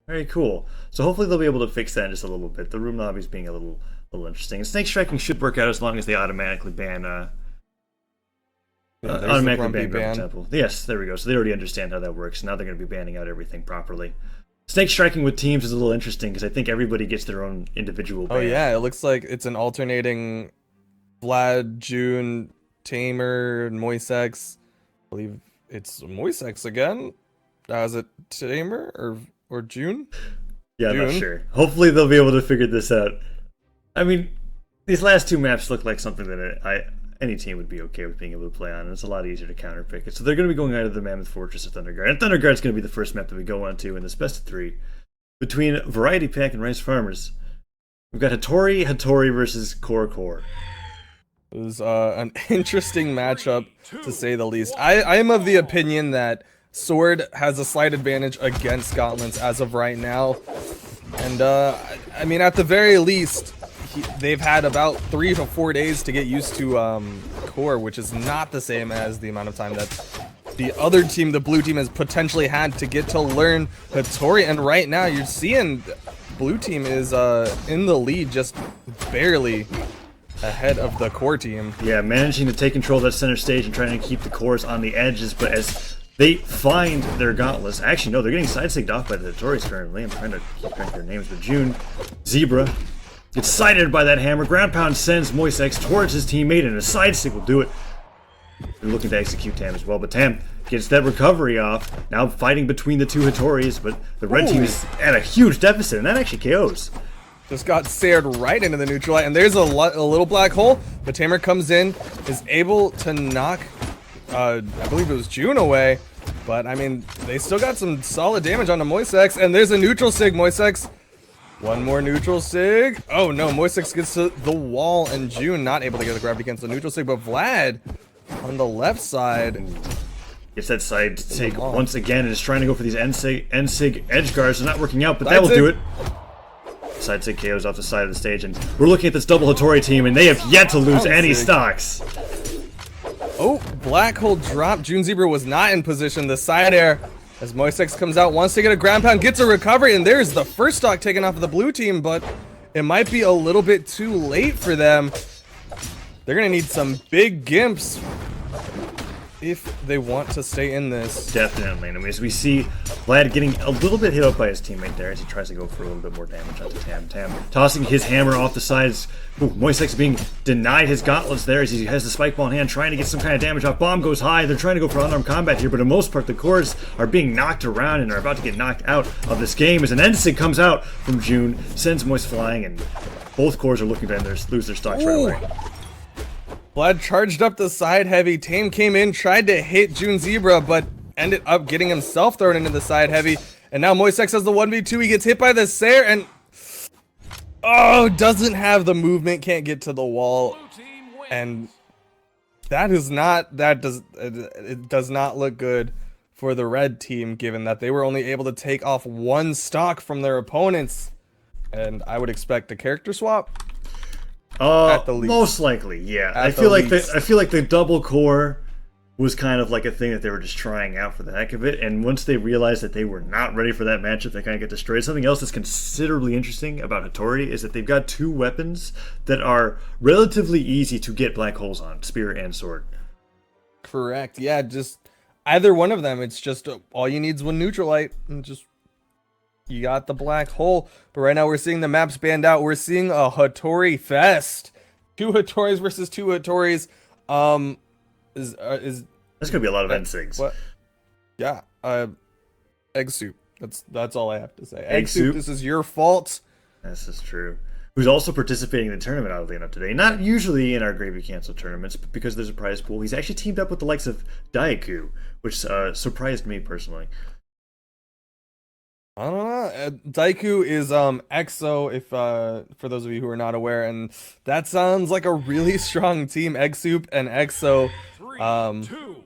Very cool. So hopefully they'll be able to fix that in just a little bit. The room lobbies being a little interesting. And snake striking should work out as long as they automatically ban Yeah, there's the automatically Grumpy ban Grumpy ban. Temple. Yes, there we go. So they already understand how that works. Now they're going to be banning out everything properly. Snake striking with teams is a little interesting because I think everybody gets their own individual ban. Oh yeah, it looks like it's an alternating Vlad, June, Tamer, and Moisex. I believe it's Moisex again. Is it Tamer or June? Yeah, I'm not June. sure. Hopefully they'll be able to figure this out. I mean, these last two maps look like something that any team would be okay with being able to play on, and it's a lot easier to counterpick it. So they're going to be going out of the Mammoth Fortress of Thunderguard. And Thunderguard's going to be the first map that we go on to in this best of three. Between Variety Pack and Rice Farmers, we've got Hattori versus Core. It was an interesting matchup, to say the least. I am of the opinion that Sword has a slight advantage against Gauntlets as of right now. And, I mean, at the very least, they've had about 3 to 4 days to get used to Core, which is not the same as the amount of time that the other team, the blue team, has potentially had to get to learn Hattori. And right now, you're seeing blue team is in the lead, just barely ahead of the Core team. Yeah, managing to take control of that center stage and trying to keep the cores on the edges, but as they find their gauntlets, actually no, they're getting side-sticked off by the Hattoris currently. I'm trying to keep track of their names, but June, Zebra, gets sighted by that hammer. Ground pound sends Moisex towards his teammate, and a side stick will do it. They're looking to execute Tam as well, but Tam gets that recovery off. Now fighting between the two Hattoris, but the red team is at a huge deficit, and that actually KOs. Just got stared right into the neutral light, and there's a little black hole. The Tamer comes in, is able to knock, I believe it was June away, but I mean, they still got some solid damage onto Moisex, and there's a neutral sig. Moisex, one more neutral sig. Oh no, Moisex gets to the wall, and June not able to get the grab against the neutral sig, but Vlad on the left side. Gets that side sig once again and is trying to go for these end sig edge guards. It's not working out, but that will do it. Side sig KOs off the side of the stage, and we're looking at this double Hattori team, and they have yet to lose any stocks. Oh, black hole drop. June Zebra was not in position. The side air as Moisex comes out, wants to get a ground pound, gets a recovery, and there's the first stock taken off of the blue team, but it might be a little bit too late for them. They're gonna need some big gimps if they want to stay in this. Definitely. And as we see Vlad getting a little bit hit up by his teammate there as he tries to go for a little bit more damage onto Tam. Tam tossing his hammer off the sides. Ooh, Moisex being denied his gauntlets there as he has the spike ball in hand, trying to get some kind of damage off. Bomb goes high. They're trying to go for unarmed combat here, but for the most part, the cores are being knocked around and are about to get knocked out of this game as an Endsig comes out from June, sends Moise flying, and both cores are looking to lose their stocks right away. Vlad charged up the side heavy. Tame came in, tried to hit June Zebra, but ended up getting himself thrown into the side heavy. And now Moisex has the 1v2. He gets hit by the Sair and doesn't have the movement, can't get to the wall. And it does not look good for the red team, given that they were only able to take off one stock from their opponents. And I would expect a character swap. At the least. Most likely, yeah. I feel like the double core was kind of like a thing that they were just trying out for the heck of it, and once they realized that they were not ready for that matchup, they kind of get destroyed. Something else that's considerably interesting about Hattori is that they've got two weapons that are relatively easy to get black holes on, spear and sword. Correct. Yeah, just either one of them. It's just all you need is one neutral light, and just you got the black hole. But right now we're seeing the maps banned out. We're seeing a Hattori fest. 2 Hattoris versus 2 Hattoris. That's gonna be a lot of Endsigs. What? Yeah. Egg soup. That's all I have to say. Egg soup. This is your fault. This is true. Who's also participating in the tournament, oddly enough, today. Not usually in our Gravy Cancel tournaments, but because there's a prize pool, he's actually teamed up with the likes of Daiku, which surprised me personally. I don't know. Daiku is EXO, if for those of you who are not aware, and that sounds like a really strong team, Egg Soup and EXO.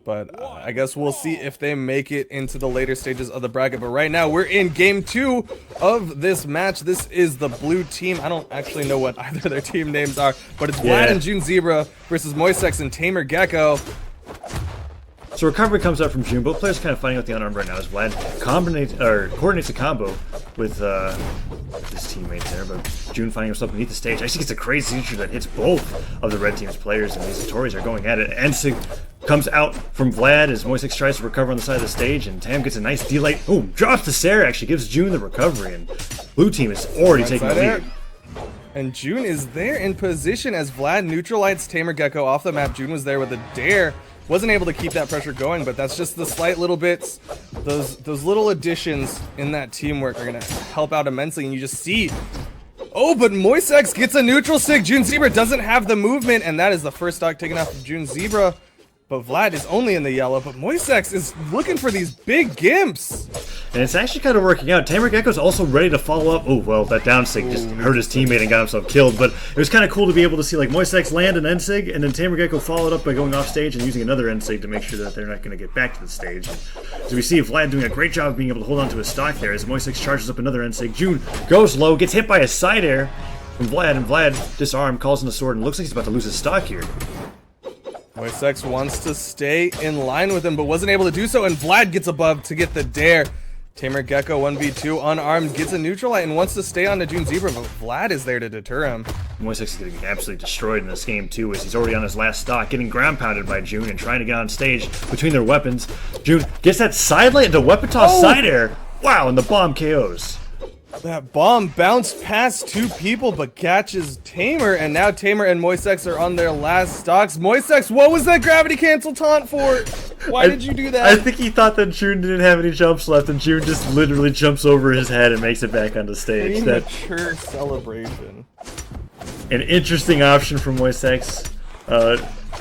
But I guess we'll see if they make it into the later stages of the bracket. But right now we're in game 2 of this match. This is the blue team. I don't actually know what either of their team names are, but it's Vlad and June Zebra versus Moisex and Tamer Gecko. So recovery comes up from June. Both players kind of fighting out the unarmed right now as Vlad coordinates a combo with his teammate there, but June finding himself beneath the stage. Actually gets a crazy signature that hits both of the red team's players, and these Satori's are going at it. Ensig comes out from Vlad as Moisix tries to recover on the side of the stage, and Tam gets a nice delay. Oh, drops to Sarah, actually gives June the recovery, and blue team is already taking the lead. And June is there in position as Vlad neutralized Tamer Gecko off the map. June was there with a dare. Wasn't able to keep that pressure going, but that's just the slight little bits. Those little additions in that teamwork are going to help out immensely, and you just see... Oh, but Moisex gets a neutral sig. June Zebra doesn't have the movement, and that is the first stock taken off of June Zebra. But Vlad is only in the yellow, but Moisex is looking for these big gimps. And it's actually kind of working out. Tamer Gecko's also ready to follow up. Oh, well, that down sig just hurt his teammate and got himself killed. But it was kind of cool to be able to see like Moisex land an N-sig, and then Tamer Gecko followed up by going off stage and using another N-sig to make sure that they're not going to get back to the stage. So we see Vlad doing a great job of being able to hold on to his stock there as Moisex charges up another N-sig. June goes low, gets hit by a side air from Vlad, and Vlad disarmed, calls in the sword, and looks like he's about to lose his stock here. Moisex wants to stay in line with him, but wasn't able to do so, and Vlad gets above to get the dare. Tamer Gecko 1v2 unarmed, gets a neutral light and wants to stay on to June Zebra, but Vlad is there to deter him. Moisex is getting absolutely destroyed in this game too, as he's already on his last stock, getting ground pounded by June and trying to get on stage between their weapons. June gets that side light into weapon toss side air. Wow, and the bomb KOs. That bomb bounced past two people but catches Tamer, and now Tamer and Moisex are on their last stocks. Moisex, what was that gravity cancel taunt for? Why did you do that? I think he thought that June didn't have any jumps left, and June just literally jumps over his head and makes it back onto stage. Premature celebration. An interesting option from Moisex.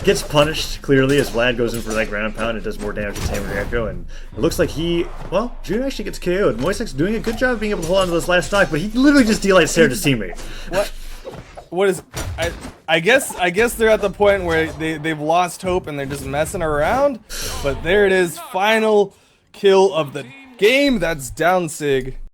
Gets punished, clearly, as Vlad goes in for that ground pound. It does more damage to Tamer Gecko, and it looks like June actually gets KO'd. Moisex doing a good job of being able to hold on to this last stock, but he literally just delights Sarah's teammate. What is... I guess they're at the point where they've lost hope and they're just messing around, but there it is, final kill of the game. That's down sig.